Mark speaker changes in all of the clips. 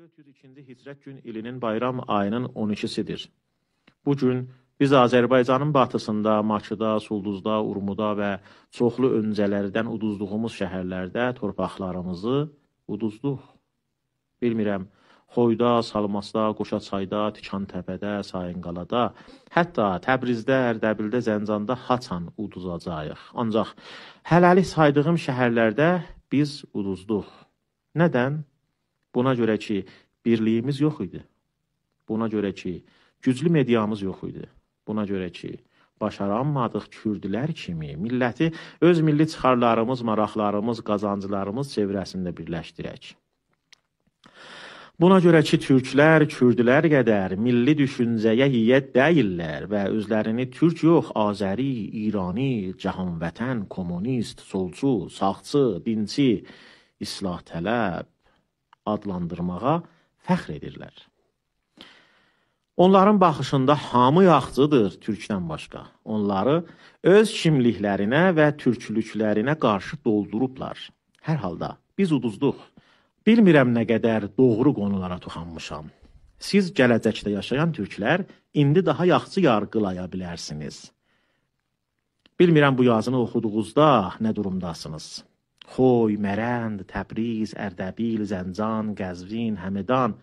Speaker 1: 1402-ci Hicrət gün ilinin bayram ayının 12-sidir. Bu gün biz Azərbaycanın batısında, Maçıda, Sulduzda, Urmuda və çoxlu öncələrdən uduzduğumuz şəhərlərdə torpaqlarımızı uduzduq. Bilmirəm, Xoyda, Salmasda, Qoşaçayda, Tikan-Təpədə, Sayınqalada, hətta Təbrizdə, Ərdəbildə, Zəncanda haçan uduzacağıq. Ancaq hələlik saydığım şəhərlərdə biz uduzduq. Nədən? Buna görə ki, birliyimiz yox idi. Buna görə ki, güclü mediamız yox idi. Buna görə ki, başaranmadıq kürdülər kimi milləti öz milli çıxarlarımız, maraqlarımız, qazancılarımız çevrəsində birləşdirək. Buna görə ki, türklər, kürdülər qədər milli düşüncəyə yiyyət deyirlər və özlərini türk yox, Azəri, İrani, cahanvətən, komünist, solcu, sağçı, dinçi, islah tələb adlandırmağa fəxr edirlər. Onların baxışında hamı yaxçıdır türkdən başqa. Onları öz kimliklərinə və türklüklərinə qarşı doldurublar. Hər halda biz uduzduq. Bilmirəm nə qədər doğru qonulara toxanmışam. Siz gələcəkdə yaşayan türklər indi daha yaxşı yargılaya bilərsiniz. Bilmirəm bu yazını oxuduğunuzda nə durumdasınız. Xoy, Mərənd, Təbriz, Ərdəbil, Zəncan, Qəzvin, Həmədan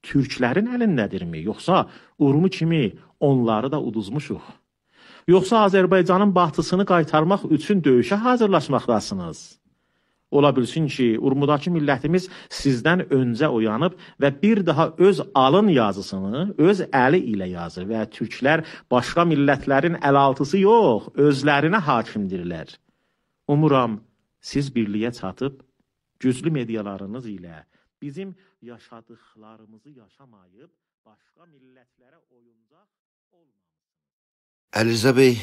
Speaker 1: türklərin əlindədirmi? Yoxsa Urmu kimi onları da uduzmuşuq? Yoxsa Azərbaycanın batısını qaytarmaq üçün döyüşə hazırlaşmaqdasınız? Ola bilsin ki, Urmudakı millətimiz sizdən öncə oyanıb və bir daha öz alın yazısını öz əli ilə yazır və türklər başqa millətlərin əlaltısı yox, özlərinə hakimdirlər. Umuram, siz birliyə çatıb, güclü medialarınız ilə bizim yaşadıqlarımızı yaşamayıb, başqa millətlərə oyuncaq olmamışsınız.
Speaker 2: Əlirzə bəy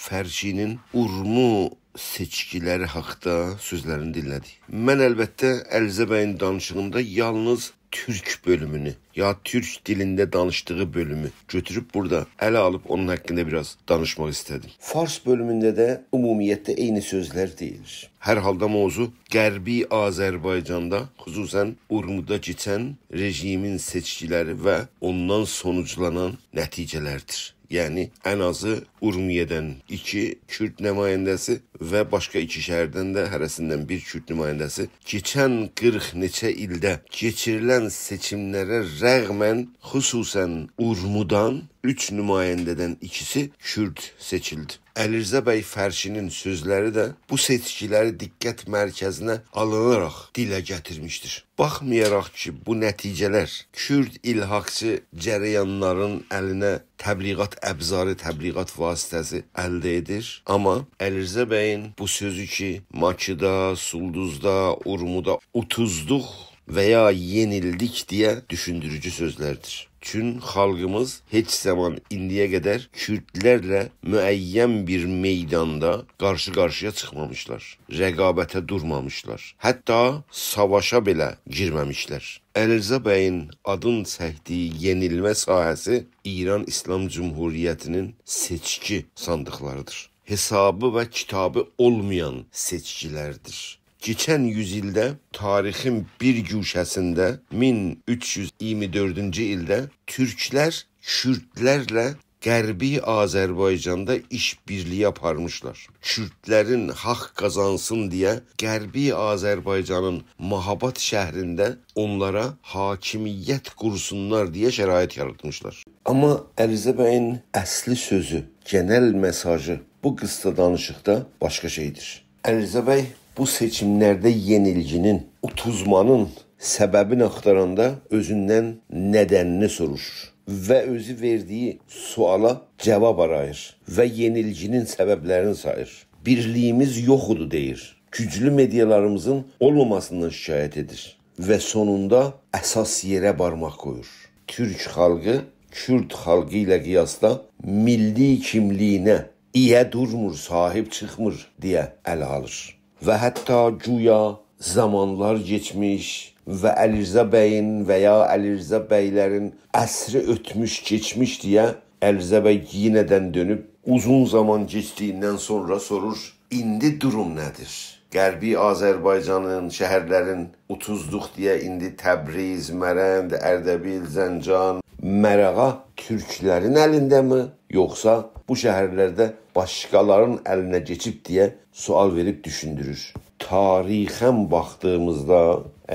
Speaker 2: Fərcinin Urmu seçkiləri haqda sözlərini dinlədik. Mən əlbəttə Əlirzə bəyin danışığında yalnız türk bölümünü, ya türk dilində danışdığı bölümü götürüb burada ələ alıb onun haqqında biraz danışmaq istədim. Fars bölümündə də ümumiyyətdə eyni sözlər deyilir. Hər halda mövzu Qərbi Azərbaycanda, xüsusən Urmuda keçən rejimin seçkiləri və ondan sonuclanan nəticələrdir. Yəni, ən azı Urmiyyədən 2 Kürd nümayəndəsi və başqa 2 şəhərdən də hərəsindən 1 Kürd nümayəndəsi keçən 40 neçə ildə keçirilən seçimlərə rəğmən xüsusən Urmudan 3 nümayəndədən 2-si Kürd seçildi. Əlirzə bəy Fərşinin sözləri də bu seçkiləri diqqət mərkəzinə alınaraq dilə gətirmişdir. Baxmayaraq ki, bu nəticələr Kürd ilhaqçı cərəyanların əlinə təbliğat əbzarı, təbliğat vasitəsi əldə edir. Amma Əlirzə bəyin bu sözü ki, Maçıda, Sulduzda, Urmuda utuzduq və ya yenildik deyə düşündürücü sözlərdir. Çün xalqımız heç zaman indiyə qədər Kürdlərlə müəyyən bir meydanda qarşı-qarşıya çıxmamışlar, rəqabətə durmamışlar, hətta savaşa belə girməmişlər. Əlirzə bəyin adın çəkdiyi yenilmə sahəsi İran İslam Cumhuriyyətinin seçki sandıqlarıdır. Hesabı və kitabı olmayan seçkilərdir. Keçən yüzildə tarixin bir güşəsində 1324-cü ildə türklər Kürdlərlə Qərbi Azərbaycanda işbirliyi aparmışlar. Kürdlərin haqq qazansın deyə Qərbi Azərbaycanın Mahabat şəhrində onlara hakimiyyət qursunlar deyə şərait yaratmışlar. Amma Əlirzə bəyin əsli sözü, genel mesajı bu qısa danışıqda başqa şeydir. Əlirzə bəy bu seçimlərdə yenilginin, utuzmanın səbəbini axtaranda özündən nədənini soruşur və özü verdiyi suala cavab arayır və yenilginin səbəblərini sayır. Birliyimiz yoxudur deyir. Güclü medialarımızın olmamasından şikayət edir və sonunda əsas yerə barmaq qoyur. Türk xalqı, Kürd xalqı ilə qiyasda milli kimliyinə iyə durmur, sahib çıxmır deyə ələ alır. Və hətta güya zamanlar geçmiş və Əlirzə bəyin və ya Əlirzə bəylərin əsri ötmüş, keçmiş deyə Əlirzə bəy yenədən dönüb uzun zaman keçdiyindən sonra sorur, indi durum nədir? Qərbi Azərbaycanın, şəhərlərin 30-luq deyə indi Təbriz, Mərənd, Ərdəbil, Zəncan, Mərağa türklərin əlindəmi, yoxsa bu şəhərlərdə başqalarının əlinə keçib deyə sual verib düşündürür. Tarixən baxdığımızda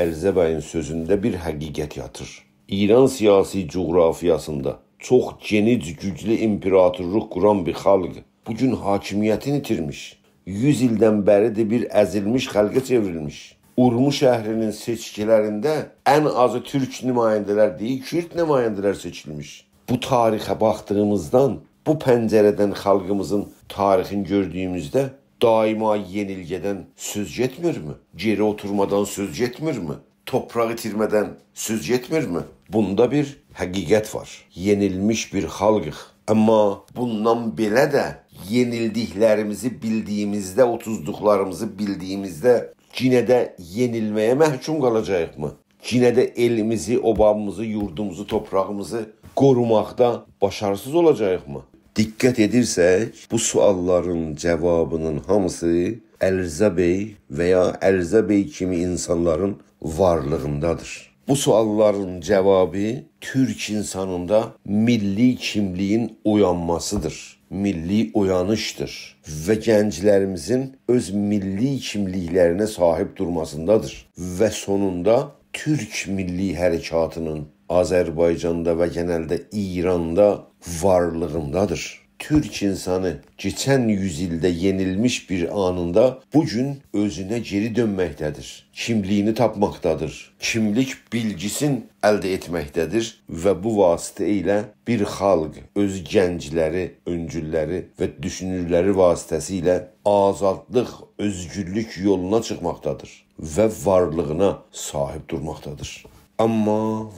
Speaker 2: Ərzə bəyin sözündə bir həqiqət yatır. İran siyasi coğrafiyasında çox geniş, güclü imperatorluq quran bir xalq bugün hakimiyyətini itirmiş. 100 ildən bəridir bir əzilmiş xalqa çevrilmiş. Urmu şəhrinin seçkilərində ən azı türk nümayəndələr deyil, Kürt nümayəndələr seçilmiş. Bu tarixə baxdığımızdan, bu pəncərədən xalqımızın tarixini gördüyümüzdə daima yenilgədən söz getmirmi? Geri oturmadan söz getmirmi? Toprağı itirmədən söz getmirmi? Bunda bir həqiqət var. Yenilmiş bir xalqıq. Amma bundan belə də yenildiklərimizi bildiyimizdə, 30-luqlarımızı bildiyimizdə yenə də yenilməyə məhkum qalacağıq mı? Yenə də elimizi, obamızı, yurdumuzu, toprağımızı qorumaqda başarısız olacağıq mı? Diqqət edirsək, bu sualların cavabının hamısı Ərzə bəy və ya Ərzə bəy kimi insanların varlığındadır. Bu sualların cevabı Türk insanında milli kimliğin uyanmasıdır. Milli uyanıştır ve gençlerimizin öz milli kimliklerine sahip durmasındadır. Ve sonunda Türk milli harekatının Azerbaycan'da ve genelde İran'da varlığındadır. Türk insanı geçen yüzyılda yenilmiş bir anında bugün özüne geri dönmektedir. Kimliğini tapmaktadır. Kimlik bilgisini elde etmektedir ve bu vasıta ile bir xalq öz gəncləri, öncülləri ve düşünürləri vasitəsilə azadlıq, özgürlük yoluna çıkmaktadır ve varlığına sahip durmaktadır. Amma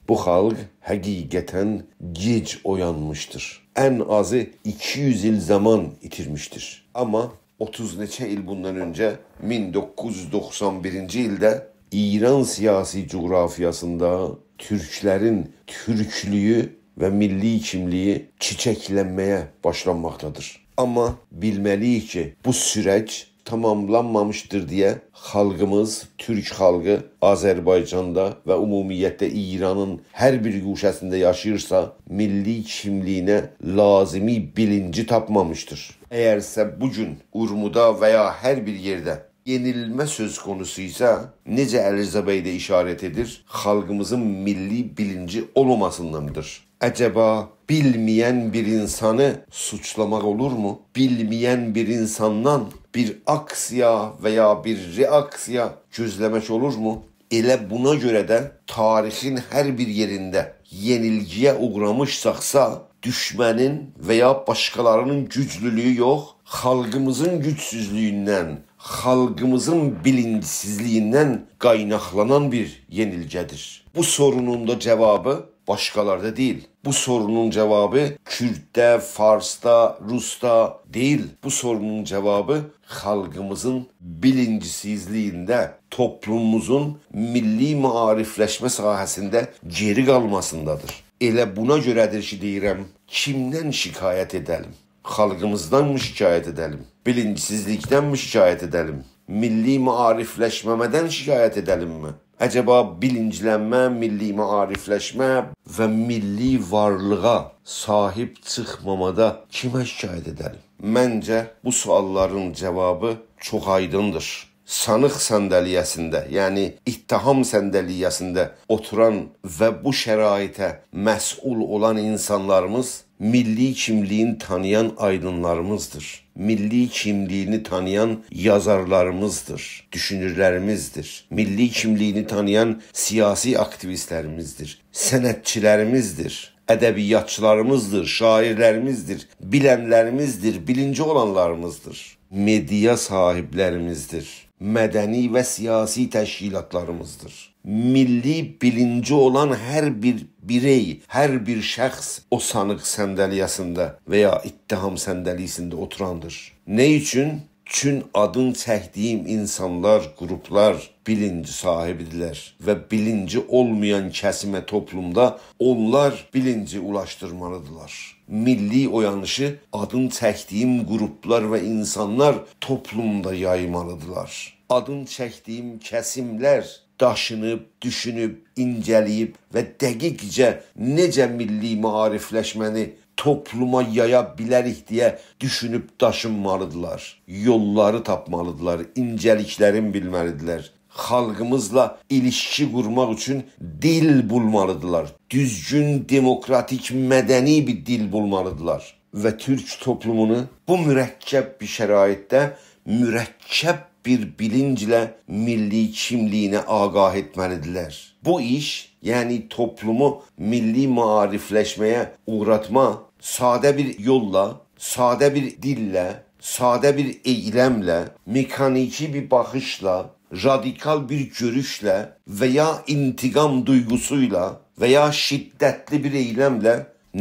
Speaker 2: bu xalq həqiqətən gec oyanmışdır. En azı 200 yıl zaman itirmiştir. Ama 30 neçə il bundan önce 1991-ci ildə İran siyasi coğrafiyasında Türklerin Türklüğü ve milli kimliği çiçəklənməyə başlanmaqdadır. Ama bilməliyik ki bu süreç tamamlanmamıştır diye xalqımız, Türk xalqı Azərbaycanda ve ümumiyyətlə İranın her bir guşəsində yaşayırsa milli kimliyinə lazımi bilinci tapmamıştır. Eğerse bugün Urmuda veya her bir yerde yenilme söz konusuysa necə Ərzə bəy də işaret edir, xalqımızın milli bilinci olmamasındandır. Acaba bilmeyen bir insanı suçlamak olur mu? Bilmeyen bir insandan bir aksiya veya bir reaksiya gözlemek olur mu? Elə buna göre de tarihin her bir yerinde yenilgiye uğramışsaksa düşmenin veya başkalarının güçlülüğü yok, xalqımızın güçsüzlüğünden, xalqımızın bilinçsizliğinden qaynaklanan bir yenilgedir. Bu sorunun da cevabı başkalarda değil. Bu sorunun cevabı Kürt'te, Fars'ta, Rus'ta değil. Bu sorunun cevabı xalqımızın bilinçsizliğinde, toplumumuzun milli maarifləşmə sahəsində geri qalmasındadır. Elə buna görədir ki deyirəm, kimdən şikayet edelim? Xalqımızdan mı şikayet edelim? Bilinçsizlikten mi şikayet edelim? Milli maarifləşməmədən şikayet edelim mi? Acaba bilinclənmə, milli maarifləşmə və milli varlığa sahip çıxmamada kimə şikayet edelim? Məncə bu sualların cevabı çox aydındır. Sanıq səndəliyəsində, yəni ittiham səndəliyəsində oturan və bu şəraitə məsul olan insanlarımız milli kimliğini tanıyan aydınlarımızdır. Milli kimliğini tanıyan yazarlarımızdır, düşünürlərimizdir. Milli kimliğini tanıyan siyasi aktivistlərimizdir, sənətçilərimizdir, ədəbiyyatçılarımızdır, şairlərimizdir, bilənlərimizdir, bilinci olanlarımızdır. Media sahiblərimizdir, mədəni və siyasi təşkilatlarımızdır. Milli bilinci olan her bir birey, her bir şəxs o sanıq səndəliyəsində veya ittiham səndəliyəsində oturandır. Ne için? Çün adın çəkdiyim insanlar, qruplar bilinci sahibidirlər və bilinci olmayan kəsimə toplumda onlar bilinci ulaşdırmalıdırlar. Milli oyanışı adın çəkdiyim qruplar və insanlar toplumda yaymalıdırlar. Adın çəkdiyim kəsimlər daşınıb, düşünüb, incəliyib və dəqiqcə necə milli maarifləşməni topluma yaya bilərik deyə düşünüb daşınmalıdırlar. Yolları tapmalıdırlar, incəliklərin bilməlidirlər. Xalqımızla ilişki qurmaq üçün dil bulmalıdırlar. Düzgün, demokratik, mədəni bir dil bulmalıdırlar. Və türk toplumunu bu mürəkkəb bir şəraitdə mürəkkəb bir bilinclə milli kimliyinə ağah etməlidirlər. Bu iş, yəni toplumu milli maarifləşməyə uğratma, sadə bir yolla, sadə bir dillə, sadə bir eyləmlə, mekaniki bir baxışla, radikal bir görüşlə və ya intiqam duygusuyla və ya şiddətli bir eyləmlə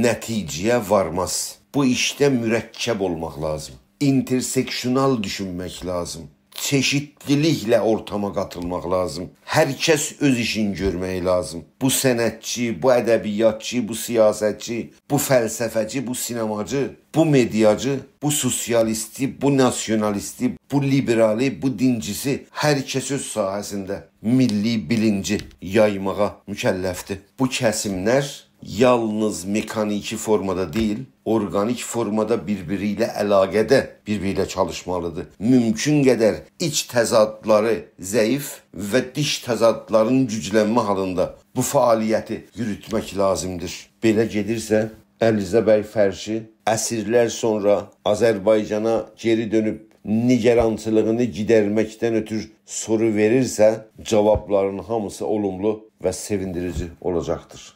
Speaker 2: nəticəyə varmaz. Bu işdə mürəkkəb olmaq lazım. İnterseksional düşünmək lazım. Çeşitliliklə ortama qatılmaq lazım. Hər kəs öz işini görmək lazım. Bu sənətçi, bu ədəbiyyatçı, bu siyasətçi, bu fəlsəfəci, bu sinemacı, bu mediacı, bu sosialisti, bu nasionalisti, bu liberali, bu dincisi hər kəs öz sahəsində milli bilinci yaymağa mükəlləfdir. Bu kəsimlər yalnız mekaniki formada deyil, organik formada birbiri ilə əlaqədə birbiri ilə çalışmalıdır. Mümkün qədər iç təzadları zəif və dış təzadların güclənmə halında bu fəaliyyəti yürütmək lazımdır. Belə gedirsə, Əlizə bəy Fərşi əsrlər sonra Azərbaycana geri dönüb nigerançılığını gidərməkdən ötürü soru verirsə, cavabların hamısı olumlu və sevindirici olacaqdır.